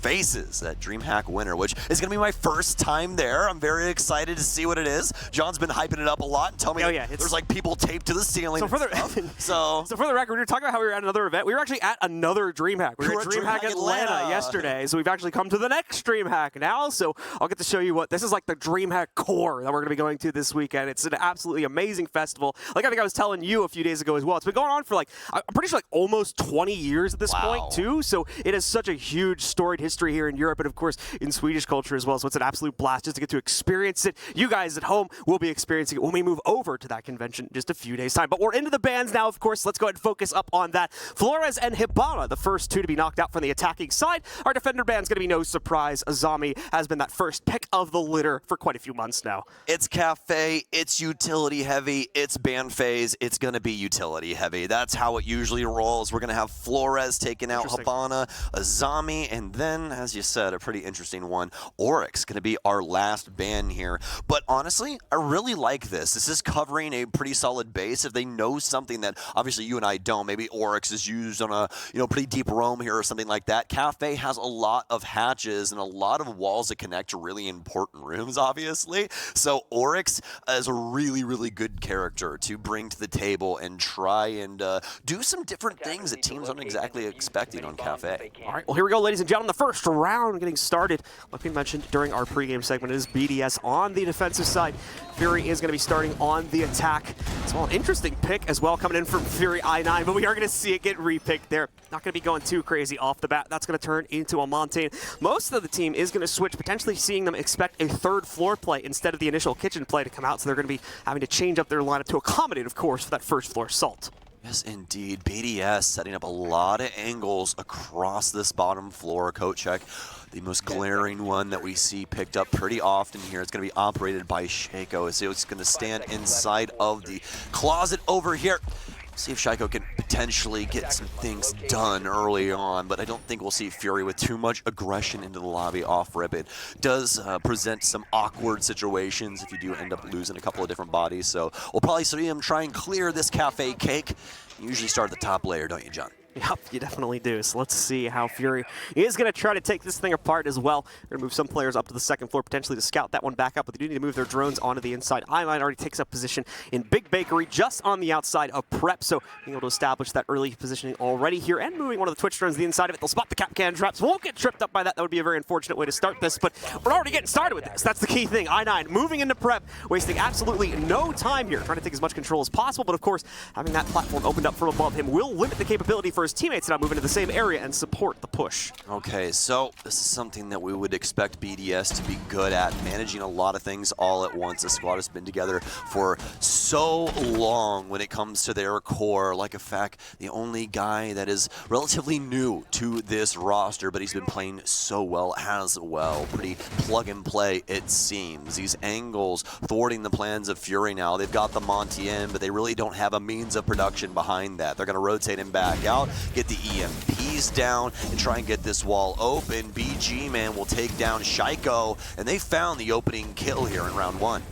faces at Dreamhack Winter, which is going to be my first time there. I'm very excited to see what it is. John's been hyping it up a lot and telling me there's like people taped to the ceiling and stuff. So for the record, we were talking about how we were at another event. We were actually at another Dreamhack. We were at Dreamhack Atlanta yesterday, so we've actually come to the next Dreamhack now. So I'll get to show you what this is like, the Dreamhack core that we're going to be going to this weekend. It's an absolutely amazing festival. Like I think I was telling you a few days ago as well. It's been going on for like, I'm pretty sure like almost 20 years at this point too. So it has such a huge storied history here in Europe and of course in Swedish culture as well. So it's an absolute blast just to get to experience it. You guys at home will be experiencing it when we move over to that convention in just a few days time. But we're into the bands now, of course. Let's go ahead and focus up on that. Flores and Hibana, the first two to be knocked out from the attacking side. Our defender band's going to be no surprise. Azami has been that first pick of the litter for quite a few months now. It's cafe, it's utility heavy, it's band phase, it's going to be utility heavy. That's how it usually rolls. We're going to have Flores taking out Hibana, Azami, and then, as you said, a pretty interesting one, Oryx going to be our last band here. But honestly, I really like this. This is covering a pretty solid base. If they know something that obviously you and I don't, maybe Oryx is used on a pretty deep roam here or something like that. Cafe has a lot of hatches and a lot of walls that connect to really important rooms, obviously. So Oryx is a really, really good character to bring to the table and try and do some different things that teams aren't exactly expecting on Cafe. All right, well, here we go, ladies and gentlemen. The first round getting started. Like we mentioned during our pregame segment, it is BDS on the defensive side. Fury is going to be starting on the attack. It's an interesting pick as well coming in from Fury I9, but we are going to see it get repicked there. Not going to be going too crazy off the bat. That's going to turn into a Montaigne. Most of the team is going to switch, potentially seeing them expect a third floor play instead of the initial kitchen play to come out, so they're going to be having to change up their lineup to accommodate, of course, for that first floor assault. Yes, indeed. BDS setting up a lot of angles across this bottom floor. Coat check, the most glaring one that we see picked up pretty often here. It's going to be operated by Shaco. So it's going to stand inside of the closet over here. See if Shaco can potentially get some things done early on, but I don't think we'll see Fury with too much aggression into the lobby off rip. It does present some awkward situations if you do end up losing a couple of different bodies, so we'll probably see him try and clear this cafe cake. You usually start at the top layer, don't you, John? Yep, you definitely do. So let's see how Fury is going to try to take this thing apart as well. They're going to move some players up to the second floor, potentially to scout that one back up, but they do need to move their drones onto the inside. I9 already takes up position in Big Bakery just on the outside of Prep, so being able to establish that early positioning already here and moving one of the Twitch drones to the inside of it. They'll spot the Capcan traps. Won't get tripped up by that. That would be a very unfortunate way to start this, but we're already getting started with this. That's the key thing. I9 moving into Prep, wasting absolutely no time here, trying to take as much control as possible, but of course, having that platform opened up from above him will limit the capability for his teammates to not move into the same area and support the push. Okay, so this is something that we would expect BDS to be good at, managing a lot of things all at once. The squad has been together for so long when it comes to their core. Like a fact, the only guy that is relatively new to this roster, but he's been playing so well as well. Pretty plug and play, it seems. These angles thwarting the plans of Fury now. They've got the Monty in, but they really don't have a means of production behind that. They're going to rotate him back out, get the EMPs down, and try and get this wall open. BG, man, will take down Shaiko, and they found the opening kill here in round one.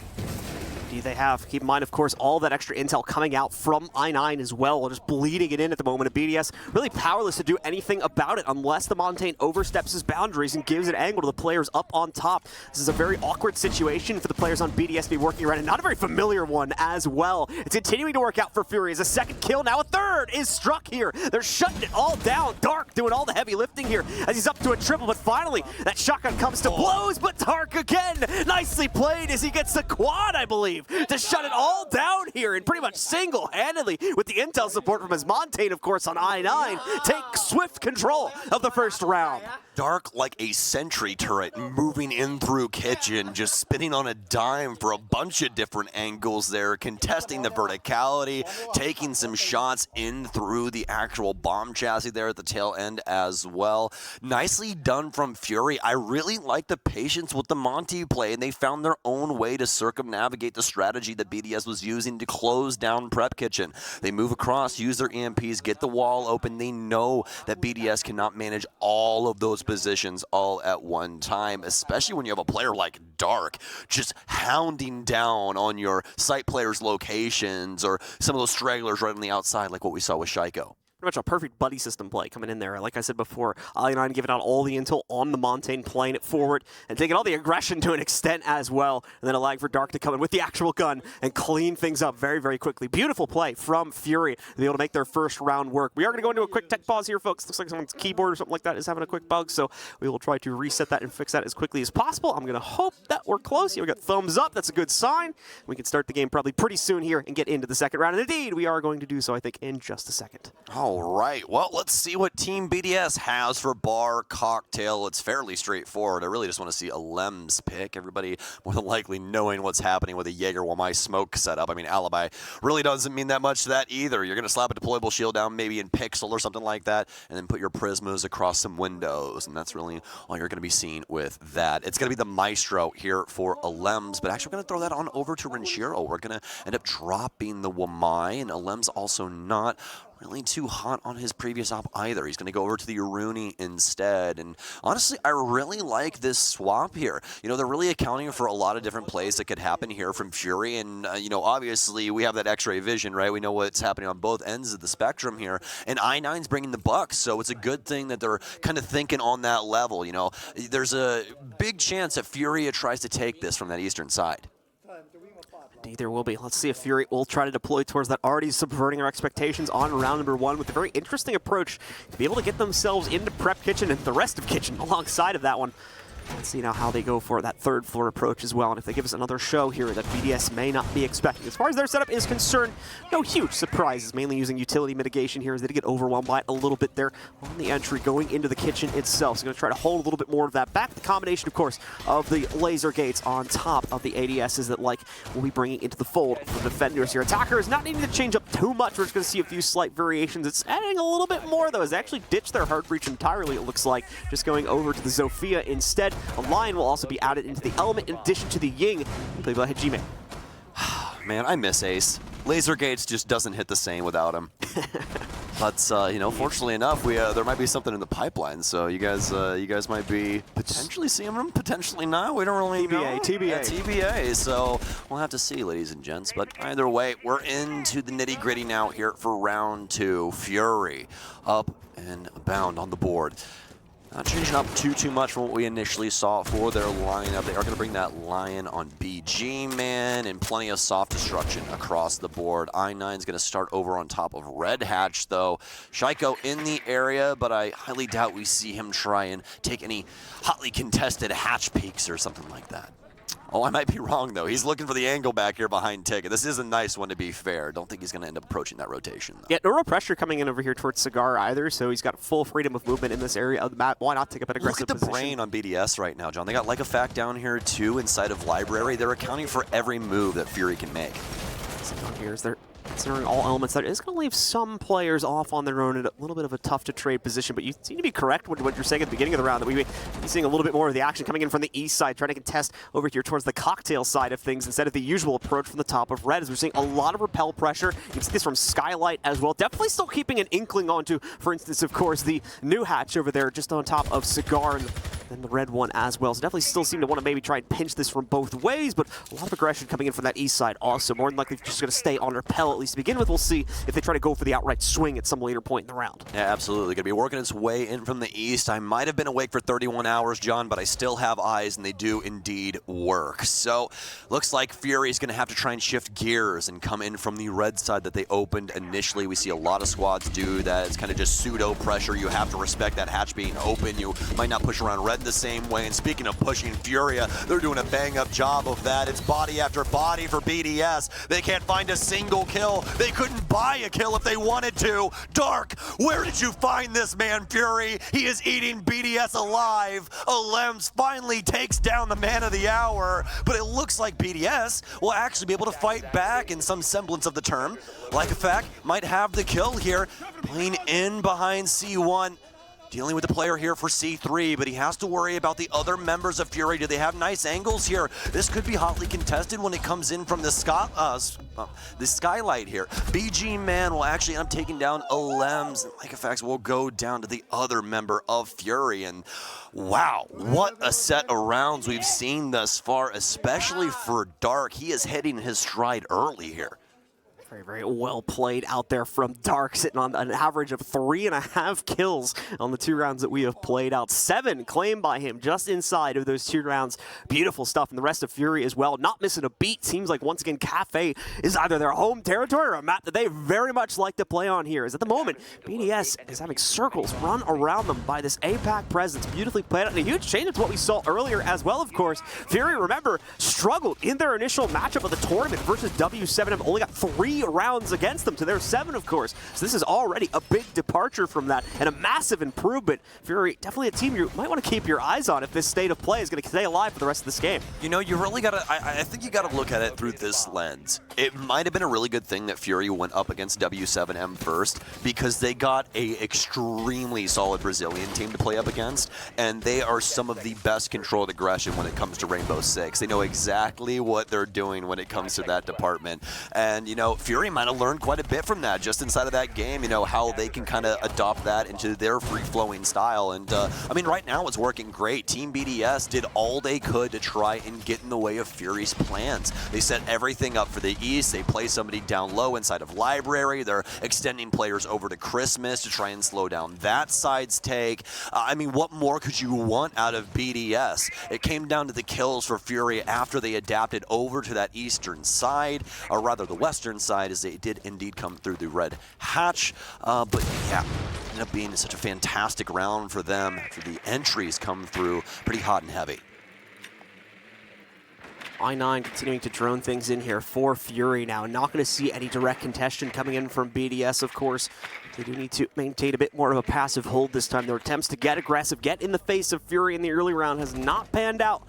They have. Keep in mind, of course, all that extra intel coming out from I9 as well, just bleeding it in at the moment. Of BDS really powerless to do anything about it unless the Montaigne oversteps his boundaries and gives an angle to the players up on top. This is a very awkward situation for the players on BDS to be working around, and not a very familiar one as well. It's continuing to work out for Fury as a second kill. Now a third is struck here. They're shutting it all down. Dark doing all the heavy lifting here as he's up to a triple, but finally that shotgun comes to blows, but Dark again, nicely played as he gets the quad, I believe, to shut it all down here and pretty much single-handedly with the intel support from his Montaigne, of course, on I9, take swift control of the first round. Dark like a sentry turret moving in through kitchen, just spinning on a dime for a bunch of different angles there, contesting the verticality, taking some shots in through the actual bomb chassis there at the tail end as well. Nicely done from Fury. I really like the patience with the Monty play, and they found their own way to circumnavigate the strategy that BDS was using to close down Prep Kitchen. They move across, use their EMPs, get the wall open. They know that BDS cannot manage all of those positions all at one time, especially when you have a player like Dark just hounding down on your site players' locations or some of those stragglers right on the outside like what we saw with Shaiko. much a perfect buddy system play coming in there. Like I said before, Ali9 giving out all the intel on the Montaigne, playing it forward, and taking all the aggression to an extent as well, and then allowing for Dark to come in with the actual gun and clean things up very, very quickly. Beautiful play from Fury to be able to make their first round work. We are going to go into a quick tech pause here, folks. Looks like someone's keyboard or something like that is having a quick bug, so we will try to reset that and fix that as quickly as possible. I'm going to hope that we're close. Here we got thumbs up. That's a good sign. We can start the game probably pretty soon here and get into the second round. And indeed, we are going to do so, I think, in just a second. All right. Well, let's see what Team BDS has for bar cocktail. It's fairly straightforward. I really just want to see a Lems pick. Everybody more than likely knowing what's happening with a Jaeger while my smoke setup. I mean, Alibi really doesn't mean that much to that either. You're going to slap a deployable shield down maybe in Pixel or something like that, and then put your Prismas across some windows. And that's really all you're going to be seeing with that. It's going to be the Maestro here for a Lems, but actually we're going to throw that on over to Renshiro. We're going to end up dropping the Wamai, and Alem's also not really too hot on his previous op either. He's going to go over to the Uruni instead. And honestly, I really like this swap here. You know, they're really accounting for a lot of different plays that could happen here from Fury. And, you know, obviously we have that X-ray vision, right? We know what's happening on both ends of the spectrum here. And I9's bringing the bucks, so it's a good thing that they're kind of thinking on that level. You know, there's a big chance that Fury tries to take this from that eastern side. Indeed, there will be. Let's see if Fury will try to deploy towards that, already subverting our expectations on round number 1 with a very interesting approach to be able to get themselves into Prep Kitchen and the rest of Kitchen alongside of that one. Let's see now how they go for that third floor approach as well, and if they give us another show here that BDS may not be expecting. As far as their setup is concerned, no huge surprises, mainly using utility mitigation here as they get overwhelmed by it a little bit there on the entry going into the kitchen itself. So going to try to hold a little bit more of that back. The combination, of course, of the laser gates on top of the ADSs that we'll be bringing into the fold for the defenders here. Attacker is not needing to change up too much. We're just going to see a few slight variations. It's adding a little bit more, though, as they actually ditched their hard breach entirely, it looks like, just going over to the Zofia instead. A Lion will also be added into the element in addition to the Ying, played by Hajime. Man, I miss Ace. Laser Gates just doesn't hit the same without him. But you know, fortunately enough, there might be something in the pipeline. So you guys might be potentially seeing him, potentially not. We don't really know. TBA. Yeah, TBA. So we'll have to see, ladies and gents. But either way, we're into the nitty gritty now here for round 2. Fury up and bound on the board. Not changing up too much from what we initially saw for their lineup. They are going to bring that Lion on BG, man, and plenty of soft destruction across the board. I9 is going to start over on top of Red Hatch, though. Shaiko in the area, but I highly doubt we see him try and take any hotly contested hatch peaks or something like that. Oh, I might be wrong, though. He's looking for the angle back here behind Ticket. This is a nice one, to be fair. Don't think he's going to end up approaching that rotation, though. Yeah, no real pressure coming in over here towards Cigar either, so he's got full freedom of movement in this area of the map. Why not take up an aggressive position? Look at the position? brain on BDS right now, John. They got Leica Fact down here, too, inside of Library. They're accounting for every move that Fury can make. Cigar here is there. Considering all elements, that is going to leave some players off on their own in a little bit of a tough-to-trade position, but you seem to be correct with what you're saying at the beginning of the round, that we've been seeing a little bit more of the action coming in from the east side, trying to contest over here towards the cocktail side of things instead of the usual approach from the top of Red, as we're seeing a lot of repel pressure. You can see this from Skylight as well. Definitely still keeping an inkling onto, for instance, of course, the new hatch over there just on top of Cigar and the red one as well. So definitely still seem to want to maybe try and pinch this from both ways, but a lot of aggression coming in from that east side also. More than likely just going to stay on repel, at least to begin with. We'll see if they try to go for the outright swing at some later point in the round. Yeah, absolutely. Going to be working its way in from the east. I might have been awake for 31 hours, John, but I still have eyes, and they do indeed work. So looks like Fury's going to have to try and shift gears and come in from the red side that they opened initially. We see a lot of squads do that. It's kind of just pseudo pressure. You have to respect that hatch being open. You might not push around red the same way. And speaking of pushing Furia, they're doing a bang-up job of that. It's body after body for BDS. They can't find a single kill. They couldn't buy a kill if they wanted to. Dark, where did you find this man, Fury? He is eating BDS alive. Alems finally takes down the man of the hour, but it looks like BDS will actually be able to fight back in some semblance of the term. Like a fact, might have the kill here, playing in behind C1. Dealing with the player here for C3, but he has to worry about the other members of Fury. Do they have nice angles here? This could be hotly contested when it comes in from the Skylight here. BG Man will actually end up taking down Alems, and like effects will go down to the other member of Fury. And wow, what a set of rounds we've seen thus far, especially for Dark. He is hitting his stride early here. Very, very well played out there from Dark, sitting on an average of 3.5 kills on the 2 rounds that we have played out. 7 claimed by him just inside of those 2 rounds. Beautiful stuff. And the rest of Fury as well, not missing a beat. Seems like, once again, Cafe is either their home territory or a map that they very much like to play on here. As at the moment, BDS is having circles run around them by this APAC presence. Beautifully played out. And a huge change to what we saw earlier as well, of course. Fury, remember, struggled in their initial matchup of the tournament versus W7M. Only got 3 rounds against them to their 7, of course. So this is already a big departure from that and a massive improvement. Fury, definitely a team you might want to keep your eyes on if this state of play is going to stay alive for the rest of this game. You know, you really got to, I think you got to look at it through this lens. It might have been a really good thing that Fury went up against W7M first, because they got a extremely solid Brazilian team to play up against, and they are some of the best controlled aggression when it comes to Rainbow Six. They know exactly what they're doing when it comes to that department. And, you know, Fury might have learned quite a bit from that just inside of that game, you know, how they can kind of adopt that into their free-flowing style. And, I mean, right now it's working great. Team BDS did all they could to try and get in the way of Fury's plans. They set everything up for the East. They play somebody down low inside of Library. They're extending players over to Christmas to try and slow down that side's take. I mean, what more could you want out of BDS? It came down to the kills for Fury after they adapted over to that eastern side, or rather the western side, as they did indeed come through the red hatch. But yeah, ended up being such a fantastic round for them after the entries come through pretty hot and heavy. I9 continuing to drone things in here for Fury now. Not going to see any direct contention coming in from BDS, of course. They do need to maintain a bit more of a passive hold this time. Their attempts to get aggressive, get in the face of Fury in the early round has not panned out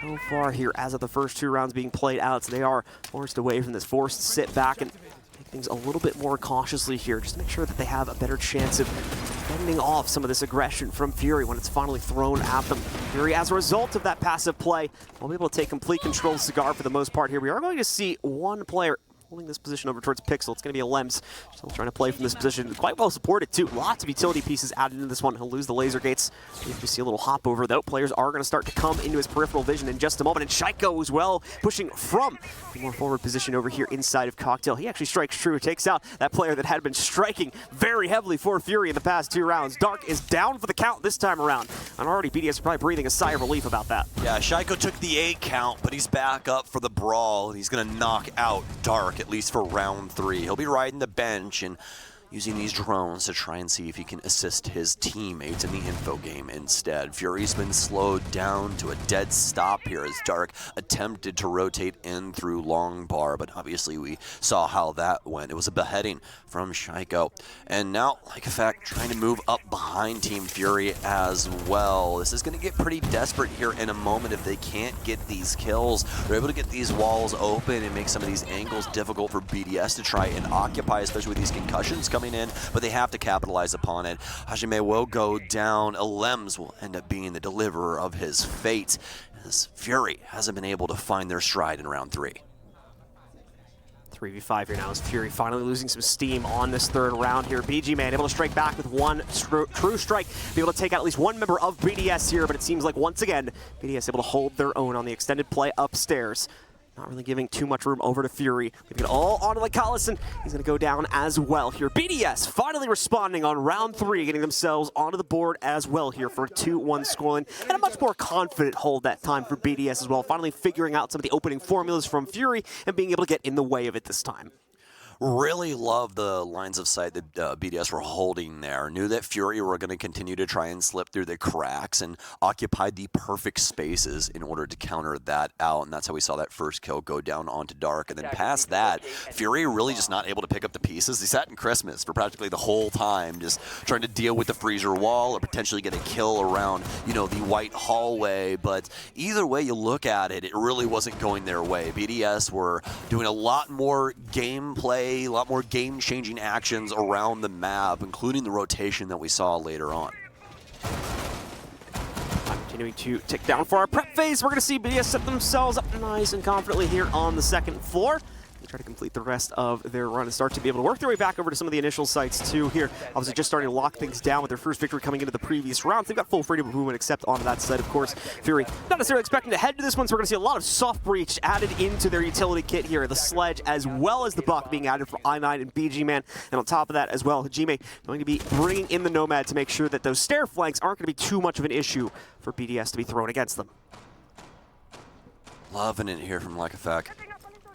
so far here as of the first 2 rounds being played out. So they are forced away from this, forced to sit back and take things a little bit more cautiously here, just to make sure that they have a better chance of fending off some of this aggression from Fury when it's finally thrown at them. Fury, as a result of that passive play, will be able to take complete control of Cigar for the most part here. We are going to see one player holding this position over towards Pixel. It's going to be a Lems, still trying to play from this position. Quite well supported, too. Lots of utility pieces added into this one. He'll lose the laser gates. You see a little hop over, though. Players are going to start to come into his peripheral vision in just a moment. And Shaiko as well, pushing from the more forward position over here inside of Cocktail. He actually strikes true, takes out that player that had been striking very heavily for Fury in the past 2 rounds. Dark is down for the count this time around. And already BDS is probably breathing a sigh of relief about that. Yeah, Shaiko took the 8 count, but he's back up for the brawl. He's going to knock out Dark, at least for round 3. He'll be riding the bench and using these drones to try and see if he can assist his teammates in the info game instead. Fury's been slowed down to a dead stop here as Dark attempted to rotate in through Long Bar, but obviously we saw how that went. It was a beheading from Shaiko. And now, like a fact, trying to move up behind Team Fury as well. This is going to get pretty desperate here in a moment if they can't get these kills. They're able to get these walls open and make some of these angles difficult for BDS to try and occupy, especially with these concussions coming in, but they have to capitalize upon it. Hajime will go down. Lems will end up being the deliverer of his fate, as Fury hasn't been able to find their stride in round 3. 3v5 here now as Fury finally losing some steam on this 3rd round here. BG Man able to strike back with one true strike, be able to take out at least one member of BDS here, but it seems like once again, BDS able to hold their own on the extended play upstairs. Not really giving too much room over to Fury. Leaving it all onto the Collison. He's going to go down as well here. BDS finally responding on round 3, getting themselves onto the board as well here for a 2-1 scoreline. And a much more confident hold that time for BDS as well. Finally figuring out some of the opening formulas from Fury and being able to get in the way of it this time. Really love the lines of sight that BDS were holding there. Knew that Fury were going to continue to try and slip through the cracks and occupied the perfect spaces in order to counter that out. And that's how we saw that first kill go down onto Dark. And then past that, Fury really just not able to pick up the pieces. He sat in Christmas for practically the whole time, just trying to deal with the freezer wall or potentially get a kill around, you know, the white hallway. But either way you look at it, it really wasn't going their way. BDS were doing a lot more gameplay, a lot more game-changing actions around the map, including the rotation that we saw later on. Continuing to tick down for our prep phase. We're going to see BDS set themselves up nice and confidently here on the 2nd floor. try to complete the rest of their run and start to be able to work their way back over to some of the initial sites too here. Obviously just starting to lock things down with their first victory coming into the previous round. They've got full freedom of movement except onto that side, of course. Fury not necessarily expecting to head to this one, so we're going to see a lot of soft breach added into their utility kit here. The sledge as well as the buck being added for I9 and BG Man. And on top of that as well, Hajime going to be bringing in the Nomad to make sure that those stair flanks aren't going to be too much of an issue for BDS to be thrown against them. Loving it here from Lycafak.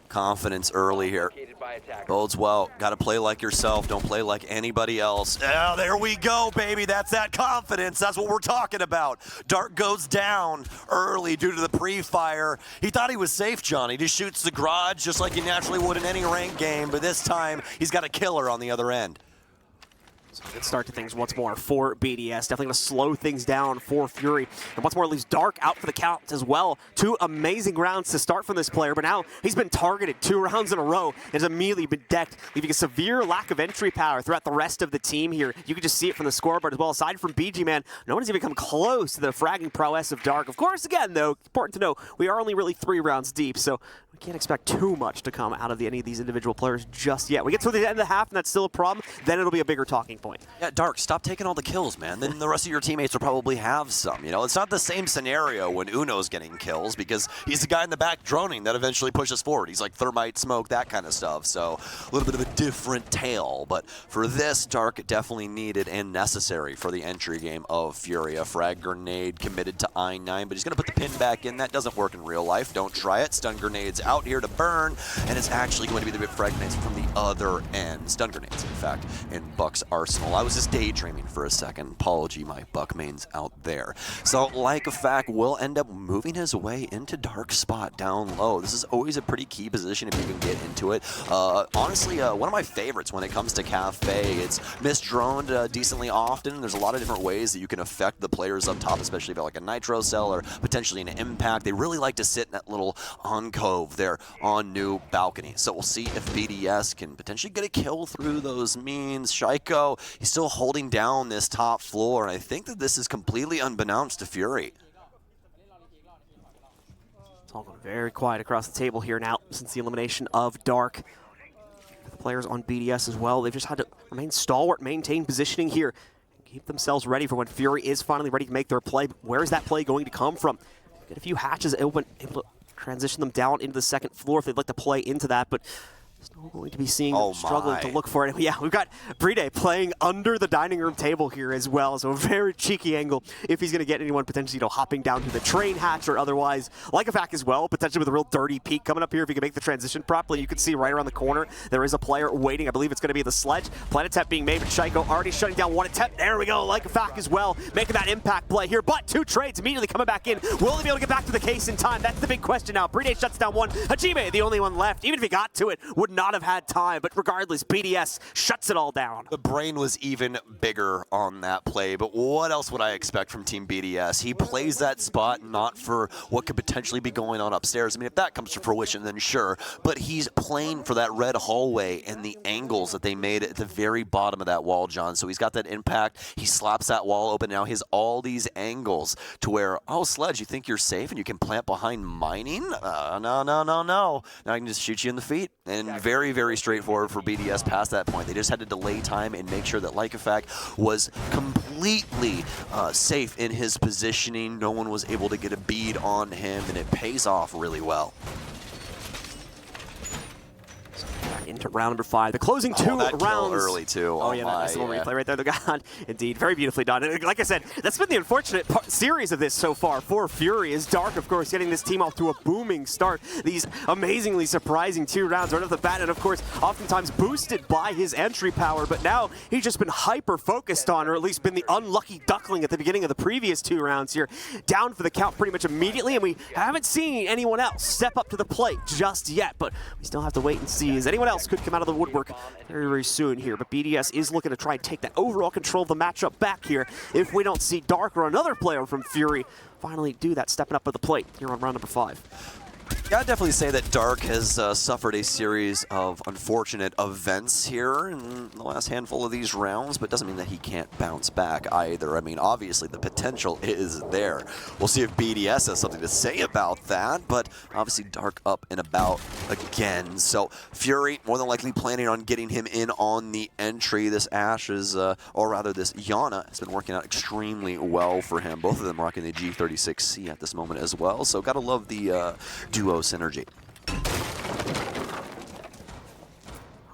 Confidence early here. Bodes well. Got to play like yourself. Don't play like anybody else. Oh, there we go, baby. That's that confidence. That's what we're talking about. Dark goes down early due to the pre-fire. He thought he was safe, John. He just shoots the garage just like he naturally would in any ranked game, but this time he's got a killer on the other end. Good start to things once more for BDS. Definitely going to slow things down for Fury. And once more leaves Dark out for the count as well. 2 amazing rounds to start from this player, but now he's been targeted 2 rounds in a row and has immediately been decked, leaving a severe lack of entry power throughout the rest of the team here. You can just see it from the scoreboard as well. Aside from BG Man, no one's even come close to the fragging prowess of Dark. Of course, again, though, important to know, we are only really 3 rounds deep, so we can't expect too much to come out of any of these individual players just yet. We get to the end of the half, and that's still a problem. Then it'll be a bigger talking point. Yeah, Dark, stop taking all the kills, man. Then the rest of your teammates will probably have some. You know, it's not the same scenario when Uno's getting kills because he's the guy in the back droning that eventually pushes forward. He's like thermite, smoke, that kind of stuff. So a little bit of a different tale. But for this, Dark definitely needed and necessary for the entry game of Fury. A frag grenade committed to I9, but he's going to put the pin back in. That doesn't work in real life. Don't try it. Stun grenades out here to burn, and it's actually going to be the big frag grenades from the other end. Stun grenades, in fact, in Buck's arsenal. I was just daydreaming for a second. Apology, my Buck mains out there. So, Lycafak will end up moving his way into Dark spot down low. This is always a pretty key position if you can get into it. Honestly, one of my favorites when it comes to Cafe. It's misdroned decently often. There's a lot of different ways that you can affect the players up top, especially if you have like a Nitro cell or potentially an Impact. They really like to sit in that little alcove there on new balcony. So we'll see if BDS can potentially get a kill through those means. Shaiko, he's still holding down this top floor, and I think that this is completely unbeknownst to Fury. It's all going very quiet across the table here now since the elimination of Dark. The players on BDS as well, they've just had to remain stalwart, maintain positioning here, and keep themselves ready for when Fury is finally ready to make their play. Where is that play going to come from? Get a few hatches open, able to transition them down into the second floor if they'd like to play into that, but still going to be seeing them struggling to look for it. Yeah, we've got Bride playing under the dining room table here as well, so a very cheeky angle if he's going to get anyone potentially, you know, hopping down to the train hatch or otherwise. Lycafak as well, potentially with a real dirty peek coming up here if he can make the transition properly. You can see right around the corner there is a player waiting. I believe it's going to be the sledge. Planet Tap being made, but Shaiko already shutting down one attempt. There we go, Lycafak as well, making that impact play here, but 2 trades immediately coming back in. Will they be able to get back to the case in time? That's the big question now. Bride shuts down one. Hajime, the only one left, even if he got to it, would not have had time, but regardless, BDS shuts it all down. The brain was even bigger on that play, but what else would I expect from Team BDS? He plays that spot not for what could potentially be going on upstairs. I mean, if that comes to fruition, then sure, but he's playing for that red hallway and the angles that they made at the very bottom of that wall, John. So he's got that impact, he slaps that wall open, now he has all these angles to where, oh, Sledge, you think you're safe and you can plant behind mining? No. Now I can just shoot you in the feet. And very, very straightforward for BDS past that point. They just had to delay time and make sure that Lycafak was completely safe in his positioning. No one was able to get a bead on him, and it pays off really well. Into round number 5. The closing 2 that rounds. Early too. Oh yeah, that's the replay right there. God, indeed, very beautifully done. And like I said, that's been the unfortunate series of this so far for Fury. Is Dark, of course, getting this team off to a booming start. These amazingly surprising 2 rounds right off the bat, and of course, oftentimes boosted by his entry power. But now he's just been hyper focused on, or at least been the unlucky duckling at the beginning of the previous 2 rounds here. Down for the count pretty much immediately, and we haven't seen anyone else step up to the plate just yet. But we still have to wait and see. Is anyone else could come out of the woodwork very, very soon here, but BDS is looking to try and take that overall control of the matchup back here if we don't see Dark or another player from Fury finally do that, stepping up to the plate here on round number 5. Gotta definitely say that Dark has suffered a series of unfortunate events here in the last handful of these rounds, but doesn't mean that he can't bounce back either. I mean, obviously the potential is there. We'll see if BDS has something to say about that, but obviously Dark up and about again. So Fury more than likely planning on getting him in on the entry. This Ashe is, or rather this Yana has been working out extremely well for him. Both of them rocking the G36C at this moment as well, so gotta love the duo synergy.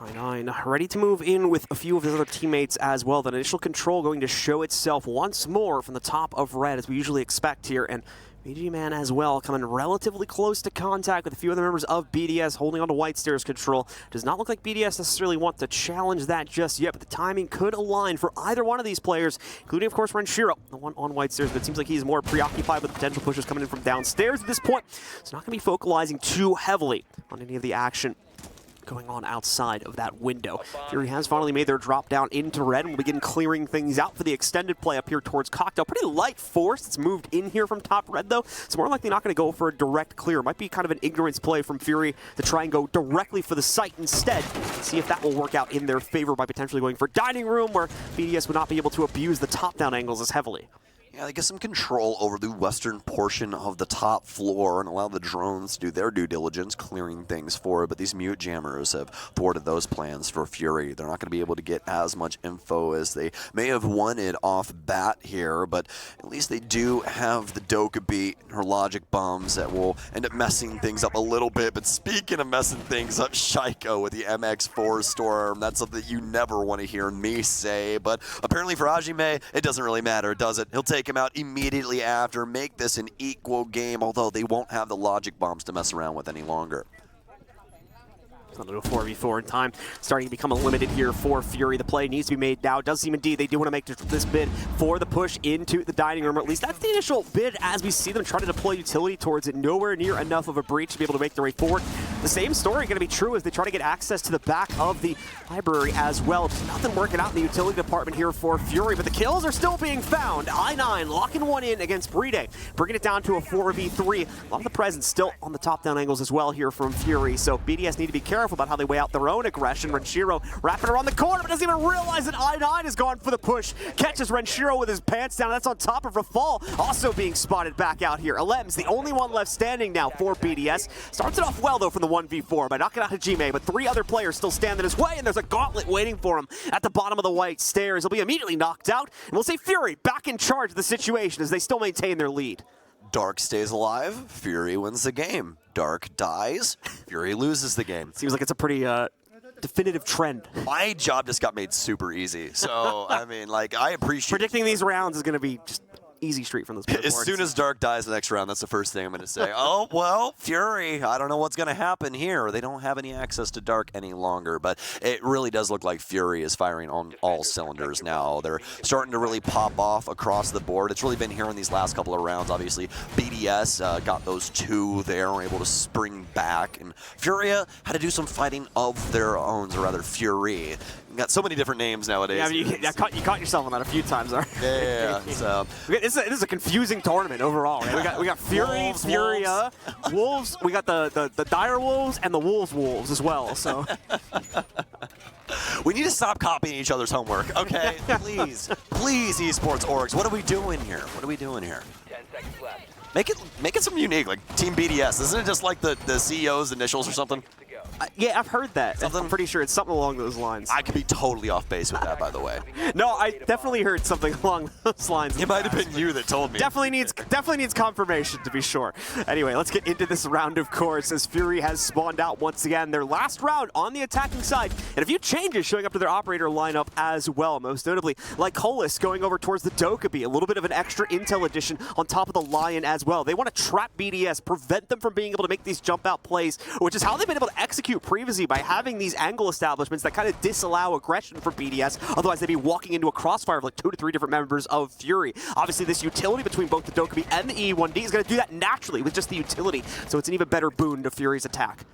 I9 ready to move in with a few of his other teammates as well. The initial control going to show itself once more from the top of red, as we usually expect here. And BG Man as well, coming relatively close to contact with a few other members of BDS, holding on to White Stairs control. Does not look like BDS necessarily want to challenge that just yet, but the timing could align for either one of these players, including, of course, Renshiro, the one on White Stairs, but it seems like he's more preoccupied with potential pushes coming in from downstairs at this point. It's not going to be focalizing too heavily on any of the action going on outside of that window. Fury has finally made their drop down into red and will begin clearing things out for the extended play up here towards Cocktail. Pretty light force. It's moved in here from top red, though. It's more likely not going to go for a direct clear. Might be kind of an ignorance play from Fury to try and go directly for the site instead. See if that will work out in their favor by potentially going for dining room, where BDS would not be able to abuse the top-down angles as heavily. Yeah, they get some control over the western portion of the top floor and allow the drones to do their due diligence, clearing things for it, but these mute jammers have thwarted those plans for Fury. They're not going to be able to get as much info as they may have wanted off bat here, but at least they do have the Dokkaebi, her logic bombs that will end up messing things up a little bit. But speaking of messing things up, Shaiko with the MX4 Storm, that's something you never want to hear me say, but apparently for Hajime, it doesn't really matter, does it? He'll take him out immediately after, make this an equal game, although they won't have the logic bombs to mess around with any longer. It's not a 4v4 in time. Starting to become limited here for Fury. The play needs to be made now. Does seem indeed they do want to make this bid for the push into the dining room, or at least that's the initial bid as we see them try to deploy utility towards it. Nowhere near enough of a breach to be able to make their way forward. The same story going to be true as they try to get access to the back of the library as well. Just nothing working out in the utility department here for Fury, but the kills are still being found. I9 locking one in against Bride, bringing it down to a 4v3. A lot of the presence still on the top-down angles as well here from Fury, so BDS need to be careful about how they weigh out their own aggression. Renshiro wrapping around the corner, but doesn't even realize that I9 has gone for the push. Catches Renshiro with his pants down. That's on top of Rafal, also being spotted back out here. Alem's the only one left standing now for BDS. Starts it off well, though, from the 1v4 by knocking out Hajime, but three other players still stand in his way, and there's a gauntlet waiting for him at the bottom of the White Stairs. He'll be immediately knocked out, and we'll see Fury back in charge of the situation as they still maintain their lead. Dark stays alive, Fury wins the game. Dark dies, Fury loses the game. Seems like it's a pretty definitive trend. My job just got made super easy, so I mean, like, I appreciate predicting these rounds is going to be just easy street from those boards. As soon as Dark dies the next round, that's the first thing I'm going to say. Oh, well, Fury, I don't know what's going to happen here. They don't have any access to Dark any longer, but it really does look like Fury is firing on all cylinders now. They're starting to really pop off across the board. It's really been here in these last couple of rounds. Obviously, BDS got those two there, were able to spring back, and Furia had to do some fighting of their own, or rather Fury. Got so many different names nowadays. Yeah, I mean, you caught yourself on that a few times, all right? Yeah. So this is a confusing tournament overall. Right? We got Fury, Wolves, Furia, Wolves. We got the Dire Wolves and the Wolves as well. So we need to stop copying each other's homework, okay? Please, please, esports orgs. What are we doing here? What are we doing here? 10 seconds left. Make it some unique, like Team BDS. Isn't it just like the CEO's initials or something? Yeah, I've heard that. Something? I'm pretty sure it's something along those lines. I could be totally off base with that, by the way. No, I definitely heard something along those lines. It might have been you that told me. Definitely needs confirmation, to be sure. Anyway, let's get into this round, of course, as Fury has spawned out once again. Their last round on the attacking side, and a few changes showing up to their operator lineup as well, most notably, like Hollis going over towards the Dokkaebi, a little bit of an extra intel addition on top of the Lion as well. They want to trap BDS, prevent them from being able to make these jump out plays, which is how they've been able to execute previously by having these angle establishments that kind of disallow aggression for BDS. Otherwise, they'd be walking into a crossfire of like 2 to 3 different members of Fury. Obviously, this utility between both the Dokkaebi and the E1D is going to do that naturally with just the utility, so it's an even better boon to Fury's attack.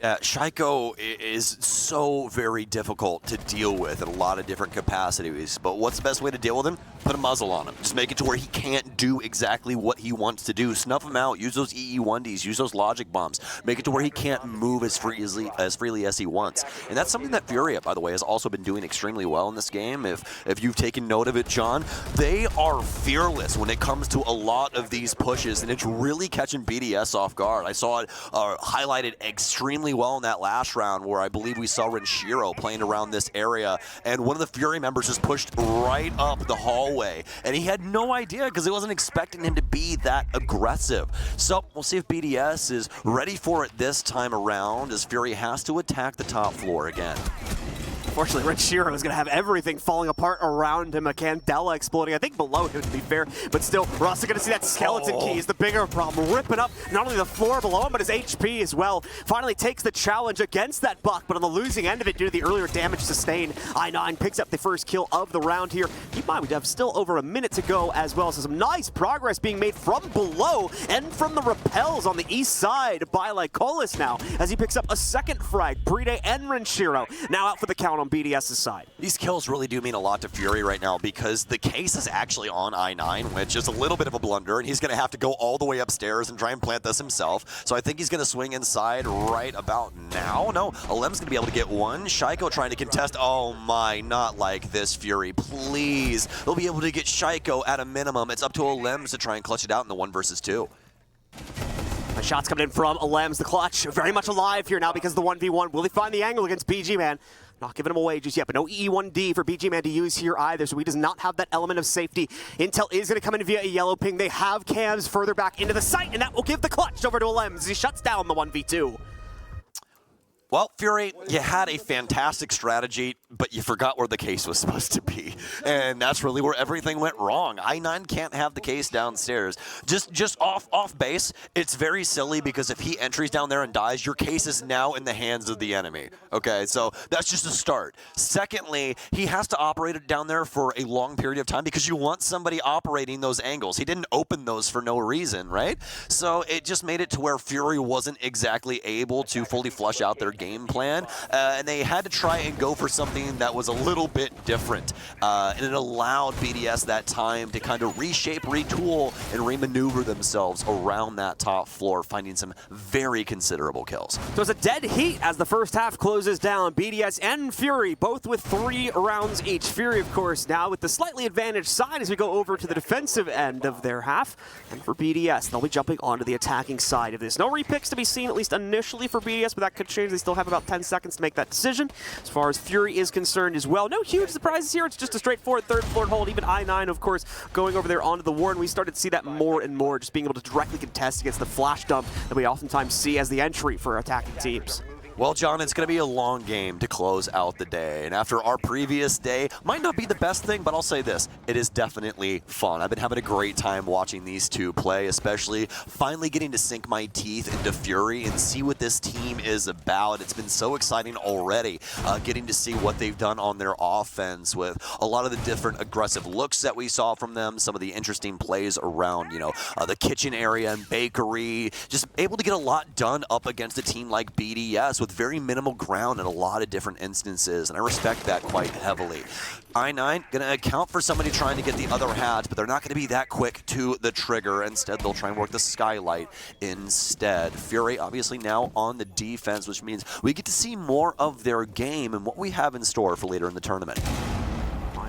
Yeah, Shaiko is so very difficult to deal with in a lot of different capacities, but what's the best way to deal with him? Put a muzzle on him. Just make it to where he can't do exactly what he wants to do. Snuff him out, use those EE1Ds, use those logic bombs, make it to where he can't move as freely as he wants. And that's something that Furia, by the way, has also been doing extremely well in this game. If you've taken note of it, John, they are fearless when it comes to a lot of these pushes, and it's really catching BDS off guard. I saw it highlighted extremely well in that last round where I believe we saw Renshiro playing around this area, and one of the Fury members just pushed right up the hallway, and he had no idea because he wasn't expecting him to be that aggressive. So we'll see if BDS is ready for it this time around, as Fury has to attack the top floor again. Unfortunately, Renshiro is going to have everything falling apart around him. A Candela exploding, I think, below him, to be fair. But still, we're also going to see that skeleton key is the bigger problem. Ripping up not only the floor below him, but his HP as well. Finally takes the challenge against that Buck, but on the losing end of it due to the earlier damage sustained, I9 picks up the first kill of the round here. Keep in mind, we have still over a minute to go as well, so some nice progress being made from below and from the repels on the east side by Lycolis now, as he picks up a second frag. Bride and Renshiro now out for the count on BDS's side. These kills really do mean a lot to Fury right now because the case is actually on I9, which is a little bit of a blunder, and he's going to have to go all the way upstairs and try and plant this himself. So I think he's going to swing inside right about now. No, Alem's going to be able to get one. Shaiko trying to contest. Oh my, not like this, Fury. Please. They'll be able to get Shaiko at a minimum. It's up to Alems to try and clutch it out in the 1 versus 2. Shots coming in from Alems. The clutch very much alive here now because of the 1v1. Will he find the angle against BG Man? Not giving him away just yet, but no E1D for BG Man to use here either, so he does not have that element of safety. Intel is going to come in via a yellow ping. They have cams further back into the site, and that will give the clutch over to Alems as he shuts down the 1v2. Well, Fury, you had a fantastic strategy, but you forgot where the case was supposed to be. And that's really where everything went wrong. I9 can't have the case downstairs. Just off base, it's very silly because if he entries down there and dies, your case is now in the hands of the enemy. Okay, so that's just a start. Secondly, he has to operate it down there for a long period of time because you want somebody operating those angles. He didn't open those for no reason, right? So it just made it to where Fury wasn't exactly able to fully flush out their game plan, and they had to try and go for something that was a little bit different, and it allowed BDS that time to kind of reshape, retool, and remaneuver themselves around that top floor, finding some very considerable kills. So it's a dead heat as the first half closes down. BDS and Fury both with 3 rounds each. Fury, of course, now with the slightly advantaged side as we go over to the defensive end of their half. And for BDS, they'll be jumping onto the attacking side of this. No repicks to be seen, at least initially for BDS, but that could change. They still have about 10 seconds to make that decision. As far as Fury is concerned as well, no huge surprises here. It's just a straightforward third floor hold. Even I9, of course, going over there onto the Warren. We started to see that more and more, just being able to directly contest against the flash dump that we oftentimes see as the entry for attacking teams. Well, John, it's going to be a long game to close out the day. And after our previous day, might not be the best thing, but I'll say this. It is definitely fun. I've been having a great time watching these two play, especially finally getting to sink my teeth into Fury and see what this team is about. It's been so exciting already, getting to see what they've done on their offense with a lot of the different aggressive looks that we saw from them, some of the interesting plays around, the kitchen area and bakery, just able to get a lot done up against a team like BDS with very minimal ground in a lot of different instances, and I respect that quite heavily. I9 going to account for somebody trying to get the other hat, but they're not going to be that quick to the trigger. Instead, they'll try and work the skylight instead. Fury obviously now on the defense, which means we get to see more of their game and what we have in store for later in the tournament.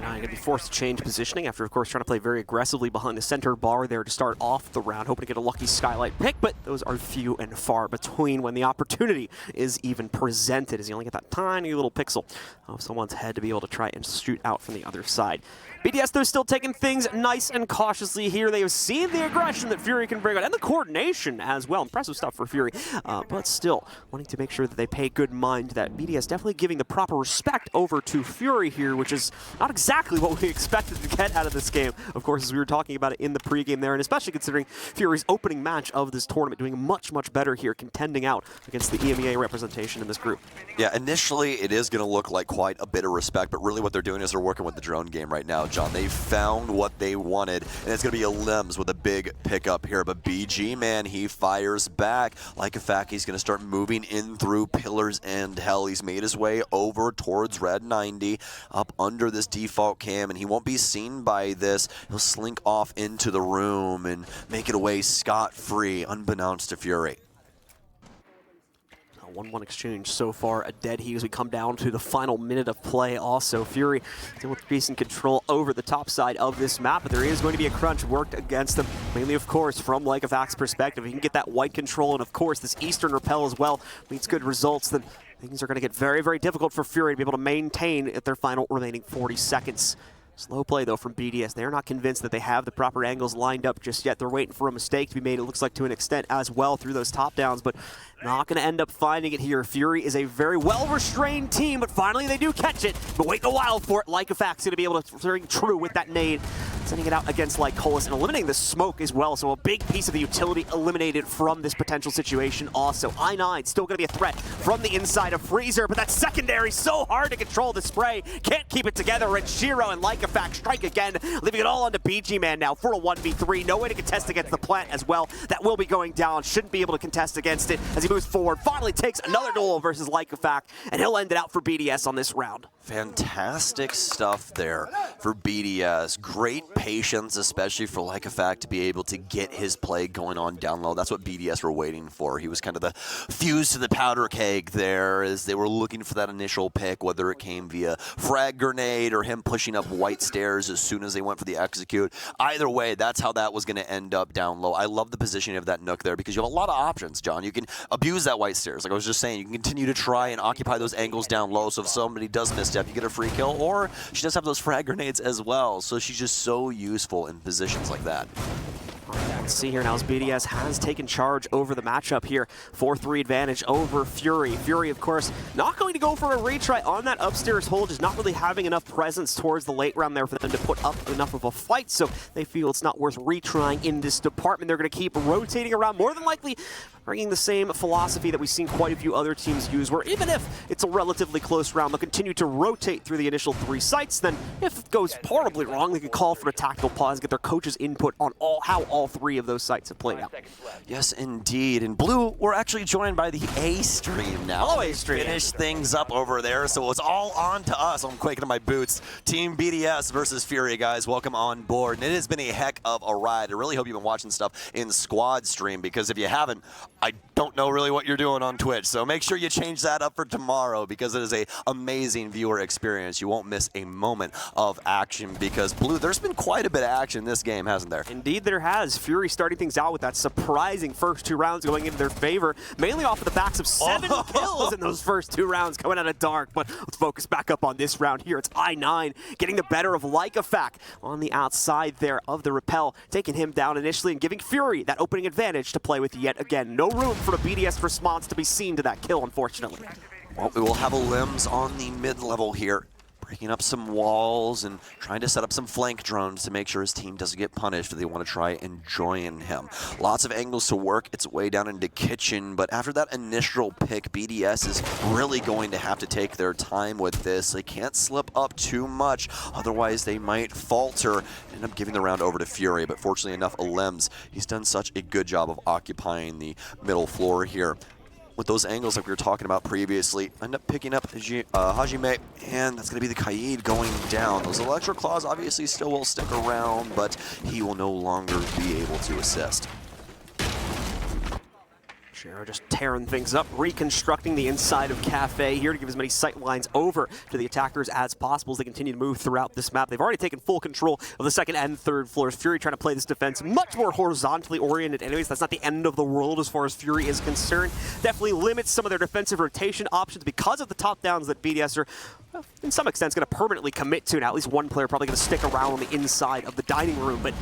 Going to be forced to change positioning after, of course, trying to play very aggressively behind the center bar there to start off the round, hoping to get a lucky skylight pick, but those are few and far between when the opportunity is even presented, as you only get that tiny little pixel of someone's head to be able to try and shoot out from the other side. BDS, they're still taking things nice and cautiously here. They have seen the aggression that Fury can bring out, and the coordination as well. Impressive stuff for Fury, but still wanting to make sure that they pay good mind to that. BDS definitely giving the proper respect over to Fury here, which is not exactly exactly what we expected to get out of this game, of course, as we were talking about it in the pregame there, and especially considering Fury's opening match of this tournament doing much, much better here, contending out against the EMEA representation in this group. Yeah, initially it is going to look like quite a bit of respect, but really what they're doing is they're working with the drone game right now, John. They found what they wanted, and it's going to be a Limbs with a big pickup here, but BG, man, he fires back. Like a fact, he's going to start moving in through pillars and hell. He's made his way over towards Red 90, up under this default cam, and he won't be seen by this. He'll slink off into the room and make it away scot-free, unbeknownst to Fury. 1-1 exchange so far, a dead heat as we come down to the final minute of play. Also, Fury still with decent control over the top side of this map, but there is going to be a crunch worked against them, mainly, of course, from Like a Fact's perspective. If you can get that white control and, of course, this Eastern repel as well means good results, then things are going to get very, very difficult for Fury to be able to maintain at their final remaining 40 seconds. Slow play, though, from BDS. They're not convinced that they have the proper angles lined up just yet. They're waiting for a mistake to be made, it looks like, to an extent as well through those top downs, but not going to end up finding it here. Fury is a very well-restrained team, but finally they do catch it. But waiting a while for it. Like a Fact's going to be able to ring true with that nade, sending it out against Lycolis and eliminating the smoke as well. So a big piece of the utility eliminated from this potential situation also. I9 still going to be a threat from the inside of Freezer, but that secondary so hard to control the spray. Can't keep it together, and Shiro and Like a Fact strike again, leaving it all onto BG Man now for a 1v3. No way to contest against the plant as well. That will be going down. Shouldn't be able to contest against it as he moves forward. Finally takes another duel versus Like a Fact, and he'll end it out for BDS on this round. Fantastic stuff there for BDS. Great patience, especially for Like a Fact to be able to get his play going on down low. That's what BDS were waiting for. He was kind of the fuse to the powder keg there as they were looking for that initial pick, whether it came via frag grenade or him pushing up white stairs as soon as they went for the execute. Either way, that's how that was going to end up down low. I love the positioning of that Nook there because you have a lot of options, John. You can abuse that white stairs. Like I was just saying, you can continue to try and occupy those angles down low, so if somebody does misstep, you get a free kill, or she does have those frag grenades as well, so she's just so useful in positions like that. Let's see here now as BDS has taken charge over the matchup here. 4-3 advantage over Fury. Fury, of course, not going to go for a retry on that upstairs hold, just not really having enough presence towards the late round there for them to put up enough of a fight, so they feel it's not worth retrying in this department. They're going to keep rotating around, more than likely bringing the same philosophy that we've seen quite a few other teams use, where even if it's a relatively close round, they'll continue to rotate through the initial 3 sites. Then, if it goes horribly wrong, they can call for a tactical pause, get their coach's input on how all 3 of those sites have played out. Yes, indeed. And Blue, we're actually joined by the A stream now. Hello, A stream. Finish things up over there, so it's all on to us. I'm quaking in my boots. Team BDS versus Fury, guys. Welcome on board. And it has been a heck of a ride. I really hope you've been watching stuff in squad stream, because if you haven't, I don't know really what you're doing on Twitch. So make sure you change that up for tomorrow, because it is an amazing viewer experience. You won't miss a moment of action, because Blue, there's been quite a bit of action in this game, hasn't there? Indeed there has. Fury starting things out with that surprising first 2 rounds going into their favor, mainly off of the backs of 7 kills in those first 2 rounds coming out of Dark. But let's focus back up on this round here. It's I9 getting the better of Like a Fact on the outside there of the repel, taking him down initially and giving Fury that opening advantage to play with yet again. No room for a BDS response to be seen to that kill, unfortunately. Well, we will have a Limbs on the mid-level here, breaking up some walls and trying to set up some flank drones to make sure his team doesn't get punished if they want to try and join him. Lots of angles to work its way down into kitchen, but after that initial pick, BDS is really going to have to take their time with this. They can't slip up too much, otherwise they might falter and end up giving the round over to Fury. But fortunately enough, Alems, he's done such a good job of occupying the middle floor here. With those angles like we were talking about previously, end up picking up Hajime, and that's going to be the Kaid going down. Those Electro Claws obviously still will stick around, but he will no longer be able to assist. Shiro just tearing things up, reconstructing the inside of Cafe here to give as many sight lines over to the attackers as possible as they continue to move throughout this map. They've already taken full control of the 2nd and 3rd floors. Fury trying to play this defense much more horizontally oriented anyways. That's not the end of the world as far as Fury is concerned. Definitely limits some of their defensive rotation options because of the top downs that BDS are, well, in some extent, going to permanently commit to. Now, at least one player probably going to stick around on the inside of the dining room, but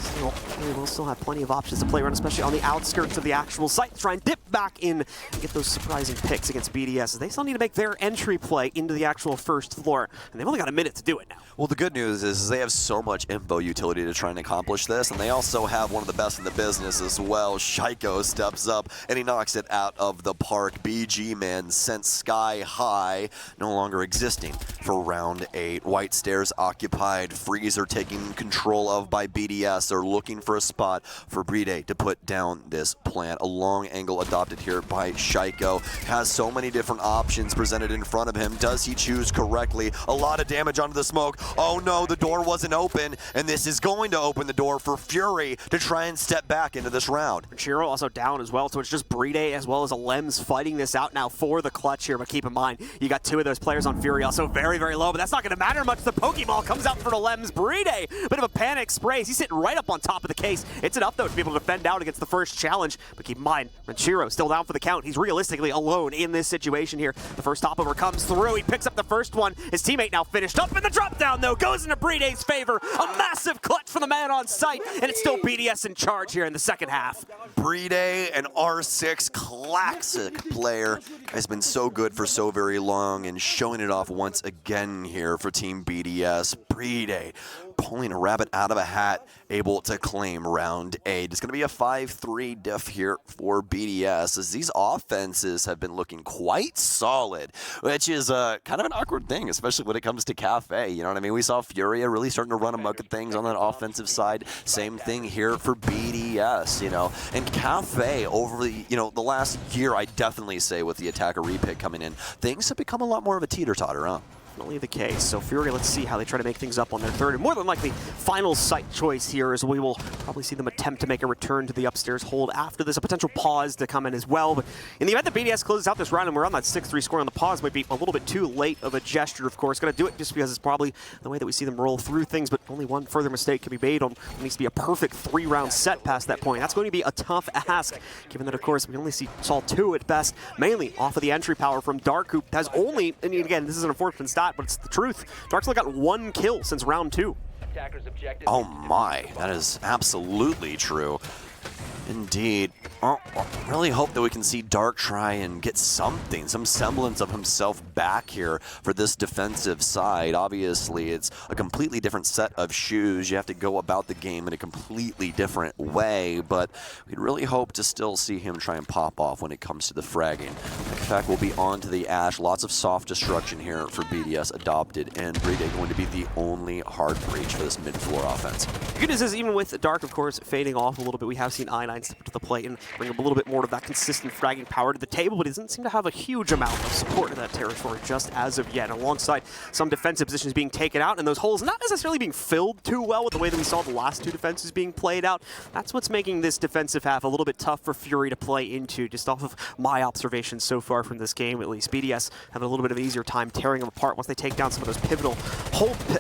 Still, we will still have plenty of options to play around, especially on the outskirts of the actual site, to try and dip back in and get those surprising picks against BDS, as they still need to make their entry play into the actual first floor, and they've only got a minute to do it now. Well, the good news is they have so much info utility to try and accomplish this, and they also have one of the best in the business as well. Shaiko steps up, and he knocks it out of the park. BG Man sent sky high, no longer existing for round 8. White Stairs occupied, Freezer taken control of by BDS. They're looking for a spot for Bride to put down this plant. A long angle adopted here by Shaiko. Has so many different options presented in front of him. Does he choose correctly? A lot of damage onto the smoke. Oh no, the door wasn't open, and this is going to open the door for Fury to try and step back into this round. Chiro also down as well, so it's just Bride as well as Alems fighting this out now for the clutch here, but keep in mind, you got 2 of those players on Fury also very, very low, but that's not going to matter much. The Pokeball comes out for Alems. Bride, bit of a panic sprays. He's sitting right up on top of the case. It's enough, though, to be able to defend out against the first challenge, but keep in mind, Chiro still down for the count. He's realistically alone in this situation here. The first stopover comes through. He picks up the first one. His teammate now finished up, and the drop down, though, goes into Bride's favor. A massive clutch for the man on site, and it's still BDS in charge here in the second half. Bride, an R6 classic player, has been so good for so very long and showing it off once again here for Team BDS. Bride pulling a rabbit out of a hat, able to claim round 8. It's going to be a 5-3 diff here for BDS, as these offenses have been looking quite solid, which is kind of an awkward thing, especially when it comes to Cafe. You know what I mean? We saw Furia really starting to run amok at things on that offensive side. Same thing here for BDS, you know. And Cafe, over the, the last year, I definitely say with the attacker repick coming in, things have become a lot more of a teeter-totter, huh? Definitely the case. So Fury, let's see how they try to make things up on their third and more than likely final site choice here, as we will probably see them attempt to make a return to the upstairs hold after this. A potential pause to come in as well. But in the event that BDS closes out this round and we're on that 6-3 score, on the pause might be a little bit too late of a gesture, of course. Going to do it just because it's probably the way that we see them roll through things, but only one further mistake can be made on what needs to be a perfect 3-round set past that point. That's going to be a tough ask, given that, of course, we only saw 2 at best, mainly off of the entry power from Dark, who has only, and again, this is an unfortunate stat, but it's the truth. Dark's only got 1 kill since round 2. Oh my, that is absolutely true. Indeed. Oh, really hope that we can see Dark try and get something, some semblance of himself back here for this defensive side. Obviously, it's a completely different set of shoes. You have to go about the game in a completely different way, but we'd really hope to still see him try and pop off when it comes to the fragging. In fact, we'll be on to the Ash. Lots of soft destruction here for BDS adopted, and Bride going to be the only hard breach for this mid-floor offense. The good news is, even with Dark, of course, fading off a little bit, we have seen I9 step to the plate and bring a little bit more of that consistent fragging power to the table, but he doesn't seem to have a huge amount of support in that territory just as of yet. Alongside some defensive positions being taken out, and those holes not necessarily being filled too well with the way that we saw the last 2 defenses being played out. That's what's making this defensive half a little bit tough for Fury to play into, just off of my observations so far from this game, at least. BDS having a little bit of an easier time tearing them apart once they take down some of those pivotal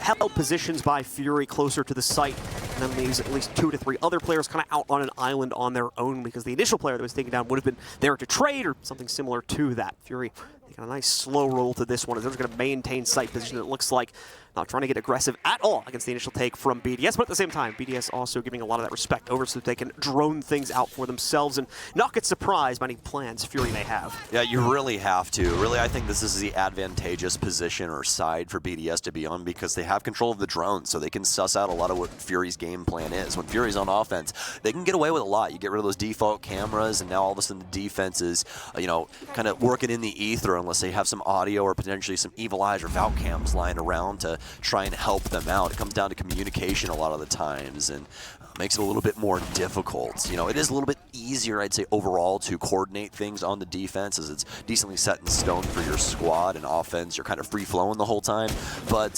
held positions by Fury closer to the site, and then leaves at least 2 to 3 other players kind of out on an island on their own, because the initial player that was taken down would have been there to trade or something similar to that. Fury taking a nice slow roll to this one, as they're going to maintain site position, it looks like. Not trying to get aggressive at all against the initial take from BDS, but at the same time, BDS also giving a lot of that respect over so that they can drone things out for themselves and not get surprised by any plans Fury may have. Yeah, you really have to. Really, I think this is the advantageous position or side for BDS to be on, because they have control of the drone, so they can suss out a lot of what Fury's game plan is. When Fury's on offense, they can get away with a lot. You get rid of those default cameras, and now all of a sudden the defense is, kind of working in the ether unless they have some audio or potentially some evil eyes or Valk cams lying around to try and help them out. It comes down to communication a lot of the times, and makes it a little bit more difficult. It is a little bit easier, I'd say, overall to coordinate things on the defense, as it's decently set in stone for your squad, and offense, you're kind of free-flowing the whole time. But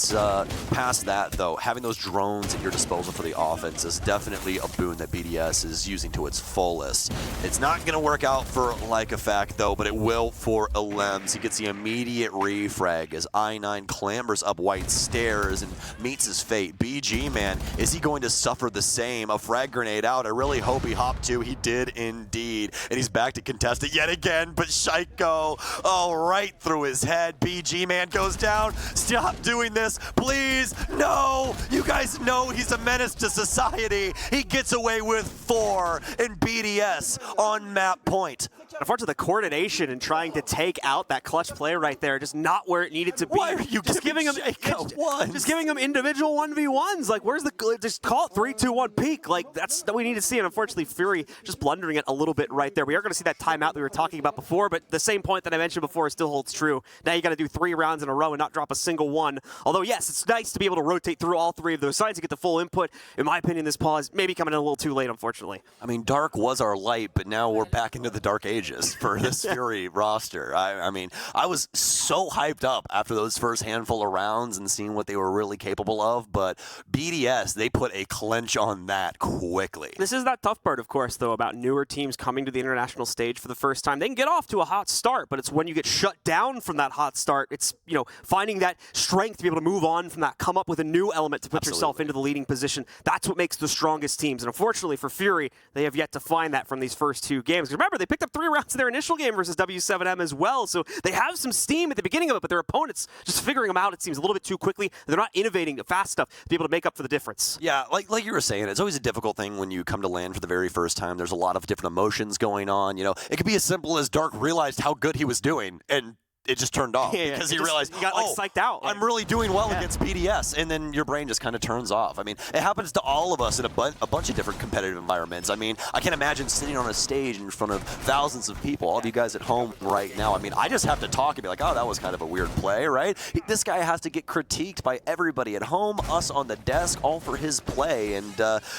past that, though, having those drones at your disposal for the offense is definitely a boon that BDS is using to its fullest. It's not going to work out for Like Effect, though, but it will for Alems. He gets the immediate refrag as I9 clambers up White Stairs and meets his fate. BG Man, is he going to suffer the same? team a frag grenade out. I really hope he hopped to. He did indeed. And he's back to contest it yet again, but Shaiko, oh, right through his head. BG man goes down. Stop doing this, please. No, you guys know he's a menace to society. He gets away with 4 in BDS on map point. Unfortunately, the coordination and trying to take out that clutch play right there, just not where it needed to be. Why are you just giving him just giving him individual 1v1s? Like, where's the just call it 3-2-1 peak? Like, that's what we need to see. And unfortunately, Fury just blundering it a little bit right there. We are going to see that timeout that we were talking about before, but the same point that I mentioned before still holds true. Now you got to do 3 rounds in a row and not drop a single one. Although yes, it's nice to be able to rotate through all 3 of those sides to get the full input. In my opinion, this pause maybe coming in a little too late, unfortunately. I mean, dark was our light, but now we're back into the dark ages for this Fury roster. I mean, I was so hyped up after those first handful of rounds and seeing what they were really capable of, but BDS, they put a clench on that quickly. This is that tough part, of course, though, about newer teams coming to the international stage for the first time. They can get off to a hot start, but it's when you get shut down from that hot start, it's, you know, finding that strength to be able to move on from that, come up with a new element to put yourself into the leading position. That's what makes the strongest teams. And unfortunately for Fury, they have yet to find that from these first 2 games. Remember, they picked up 3 rounds in their initial game versus W7M as well, so they have some steam at the beginning of it, but their opponents just figuring them out, it seems, a little bit too quickly. They're not innovating fast enough to be able to make up for the difference. Yeah, like you were saying, it's always a difficult thing when you come to land for the very first time. There's a lot of different emotions going on. You know, it could be as simple as Dark realized how good he was doing, and it just turned off because he realized, he got psyched out. I'm really doing well against BDS, and then your brain just kind of turns off. I mean, it happens to all of us in a bunch of different competitive environments. I mean, I can imagine sitting on a stage in front of thousands of people, all of you guys at home right now. I mean, I just have to talk and be like, oh, that was kind of a weird play, right? This guy has to get critiqued by everybody at home, us on the desk, all for his play, and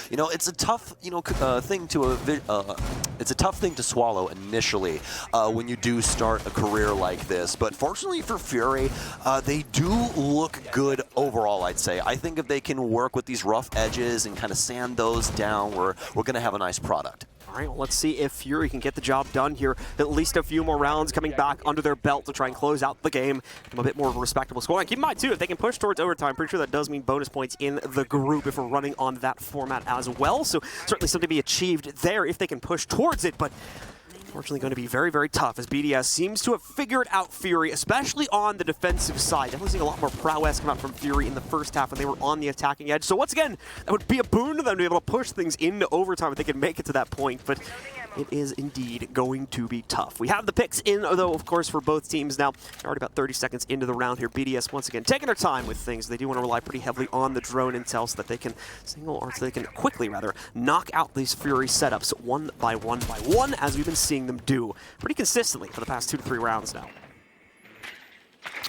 you know, it's a tough, you know, thing to it's a tough thing to swallow initially when you do start a career like this. But fortunately for Fury, they do look good overall, I'd say. I think if they can work with these rough edges and kind of sand those down, we're going to have a nice product. All right, well, let's see if Fury can get the job done here. At least a few more rounds coming back under their belt to try and close out the game. A bit more of a respectable score. And keep in mind, too, if they can push towards overtime, pretty sure that does mean bonus points in the group if we're running on that format as well. So certainly something to be achieved there if they can push towards it. But unfortunately going to be very, very tough as BDS seems to have figured out Fury, especially on the defensive side. Definitely seeing a lot more prowess come out from Fury in the first half when they were on the attacking edge. So once again, that would be a boon to them to be able to push things into overtime if they can make it to that point. But it is indeed going to be tough. We have the picks in, though, of course, for both teams now. Already about 30 seconds into the round here. BDS, once again, taking their time with things. They do want to rely pretty heavily on the drone intel so that they can quickly, knock out these Fury setups one by one, as we've been seeing them do pretty consistently for the past 2 to 3 rounds now.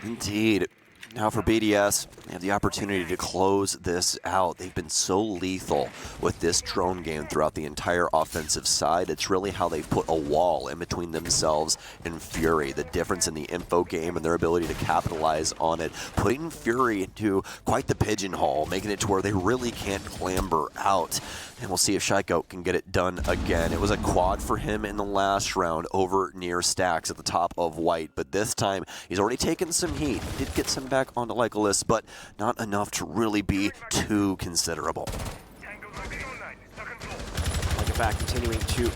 Indeed. Now for BDS, they have the opportunity to close this out. They've been so lethal with this drone game throughout the entire offensive side. It's really how they've put a wall in between themselves and Fury. The difference in the info game and their ability to capitalize on it, putting Fury into quite the pigeonhole, making it to where they really can't clamber out. And we'll see if Shaiko can get it done again. It was a quad for him in the last round over near Stacks at the top of White, but this time he's already taken some heat. He did get some back onto Lycolis, but not enough to really be too considerable. Like back, continuing to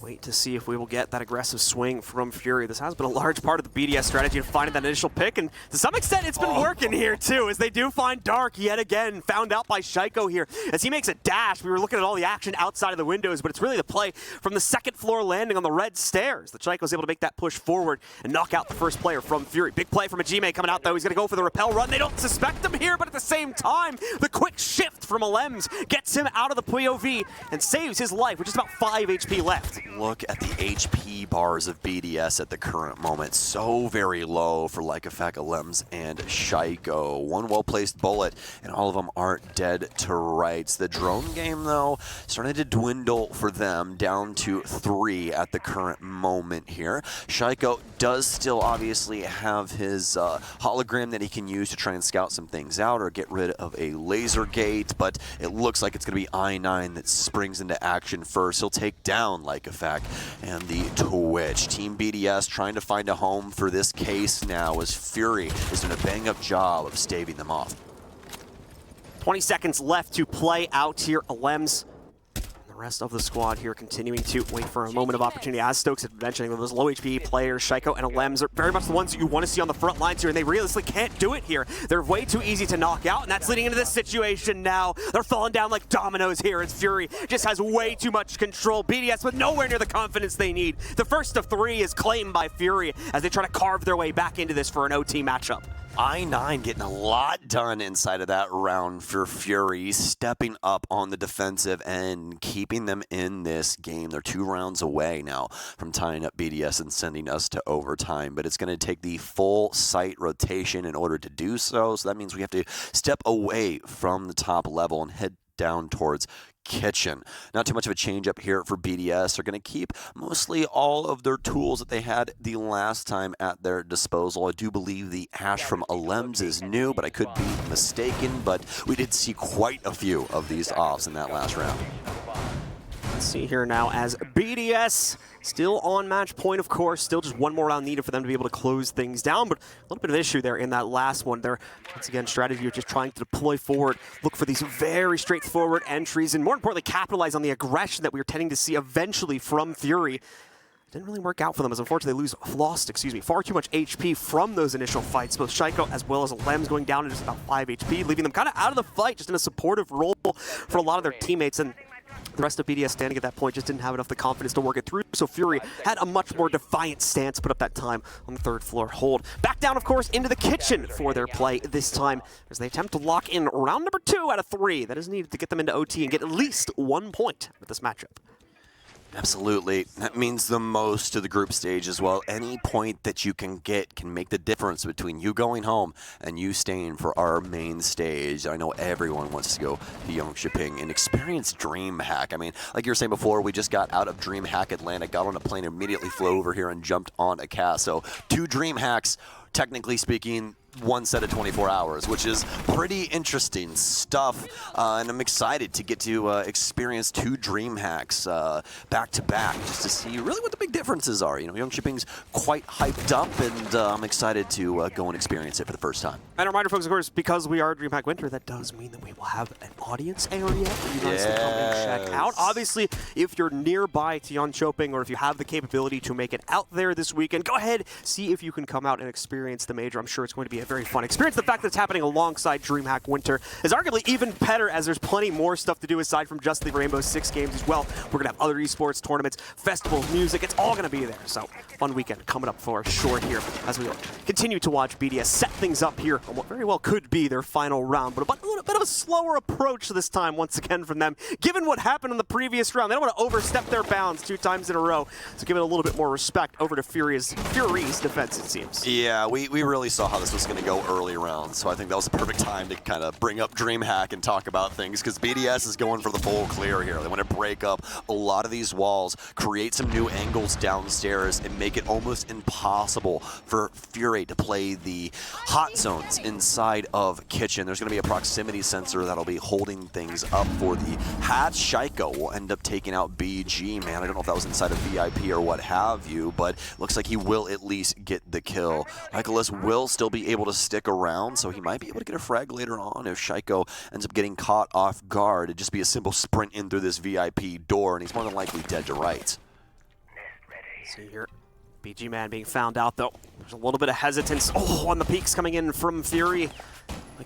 wait to see if we will get that aggressive swing from Fury. This has been a large part of the BDS strategy of finding that initial pick, and to some extent it's been working here too, as they do find Dark yet again, found out by Shaiko here. As he makes a dash, we were looking at all the action outside of the windows, but it's really the play from the second floor landing on the red stairs that Shaiko's able to make that push forward and knock out the first player from Fury. Big play from Ajime coming out though. He's gonna go for the rappel run. They don't suspect him here, but at the same time, the quick shift from Alems gets him out of the POV and saves his life with just about 5 HP left. Look at the HP bars of BDS at the current moment. So very low for Lycofak, Alems, and Shaiko. One well-placed bullet, and all of them are dead to rights. The drone game, though, starting to dwindle for them, down to 3 at the current moment here. Shaiko does still obviously have his hologram that he can use to try and scout some things out or get rid of a laser gate, but it looks like it's going to be I-9 that springs into action first. He'll take down Lycofak and the Twitch. Team BDS trying to find a home for this case now as Fury is doing a bang-up job of staving them off. 20 seconds left to play out here. Lems, the rest of the squad here continuing to wait for a moment of opportunity. As Stokes had mentioned, those low HP players, Shaiko and Lems, are very much the ones you want to see on the front lines here, and they realistically can't do it here. They're way too easy to knock out, and that's leading into this situation now. They're falling down like dominoes here as Fury just has way too much control. BDS with nowhere near the confidence they need. The first of 3 is claimed by Fury as they try to carve their way back into this for an OT matchup. I9 getting a lot done inside of that round for Fury, stepping up on the defensive and keeping them in this game. They're 2 rounds away now from tying up BDS and sending us to overtime, but it's going to take the full site rotation in order to do so. So that means we have to step away from the top level and head down towards Kitchen. Not too much of a change up here for BDS. They're going to keep mostly all of their tools that they had the last time at their disposal. I do believe the Ash from Lems is new, but I could be mistaken. But we did see quite a few of these offs in that last round. Let's see here now as BDS still on match point, of course. Still just one more round needed for them to be able to close things down, but a little bit of issue there in that last one. Their, once again, strategy of just trying to deploy forward, look for these very straightforward entries, and more importantly, capitalize on the aggression that we were tending to see eventually from Fury. Didn't really work out for them as unfortunately they lost far too much HP from those initial fights. Both Shaiko as well as Lems going down to just about 5 HP, leaving them kind of out of the fight, just in a supportive role for a lot of their teammates. And the rest of BDS standing at that point just didn't have enough the confidence to work it through, so Fury had a much more defiant stance put up that time on the 3rd floor hold. Back down, of course, into the kitchen for their play this time as they attempt to lock in round number 2 out of 3. That is needed to get them into OT and get at least 1 point with this matchup. Absolutely. That means the most to the group stage as well. Any point that you can get can make the difference between you going home and you staying for our main stage. I know everyone wants to go to Jönköping and experience Dreamhack. I mean, like you were saying before, we just got out of Dreamhack Atlanta, got on a plane, immediately flew over here and jumped on a cast. So 2 Dreamhacks, technically speaking, 1 set of 24 hours, which is pretty interesting stuff, and I'm excited to get to experience 2 Dreamhacks back to back, just to see really what the big differences are. You know, Jönköping's quite hyped up, and I'm excited to go and experience it for the first time. And a reminder, folks, of course, because we are Dreamhack Winter, that does mean that we will have an audience area for you guys to come and check out. Obviously, if you're nearby to Jönköping, or if you have the capability to make it out there this weekend, go ahead, see if you can come out and experience the Major. I'm sure it's going to be a very fun experience. The fact that it's happening alongside Dreamhack Winter is arguably even better, as there's plenty more stuff to do aside from just the Rainbow Six games as well. We're going to have other esports tournaments, festivals, music. It's all going to be there. So, fun weekend coming up for sure here as we continue to watch BDS set things up here on what very well could be their final round. But a little bit of a slower approach this time, once again, from them. Given what happened in the previous round, they don't want to overstep their bounds 2 times in a row. So, give it a little bit more respect over to Fury's defense, it seems. Yeah, we really saw how this was going to go early rounds, so I think that was the perfect time to kind of bring up Dreamhack and talk about things, because BDS is going for the full clear here. They want to break up a lot of these walls, create some new angles downstairs, and make it almost impossible for Fury to play the hot zones inside of Kitchen. There's going to be a proximity sensor that'll be holding things up for the hatch. Shaiko will end up taking out BG, man. I don't know if that was inside of VIP or what have you, but looks like he will at least get the kill. Nicholas will still be able to stick around, so he might be able to get a frag later on if Shaiko ends up getting caught off guard. It'd just be a simple sprint in through this VIP door, and he's more than likely dead to rights. See here, BG Man being found out, though. There's a little bit of hesitance. Oh, on the peaks coming in from Fury.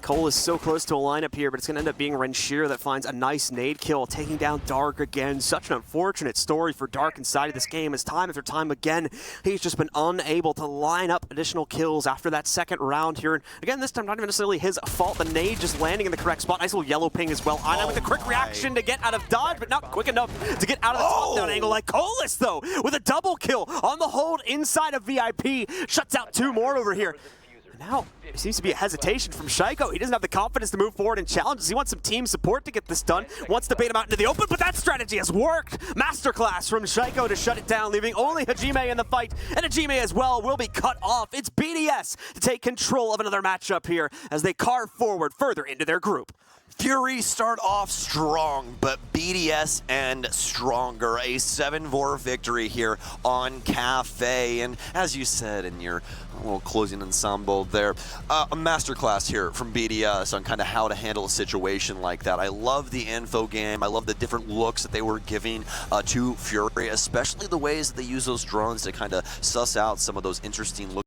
Cole is so close to a lineup here, but it's going to end up being Renshir that finds a nice nade kill, taking down Dark again. Such an unfortunate story for Dark inside of this game, as time after time again, he's just been unable to line up additional kills after that second round here. And again, this time not even necessarily his fault. The nade just landing in the correct spot. Nice little yellow ping as well. Ana with a quick reaction to get out of dodge, but not quick enough to get out of the top-down angle. Like Colas, though, with a double kill on the hold inside of VIP. Shuts out 2 more over here. Now, there seems to be a hesitation from Shaiko. He doesn't have the confidence to move forward and challenge. He wants some team support to get this done. Wants to bait him out into the open, but that strategy has worked. Masterclass from Shaiko to shut it down, leaving only Hajime in the fight. And Hajime as well will be cut off. It's BDS to take control of another matchup here as they carve forward further into their group. Fury start off strong, but BDS end stronger. A 7-4 victory here on Cafe. And as you said in your little closing ensemble there, a masterclass here from BDS on kind of how to handle a situation like that. I love the info game. I love the different looks that they were giving to Fury, especially the ways that they use those drones to kind of suss out some of those interesting looks.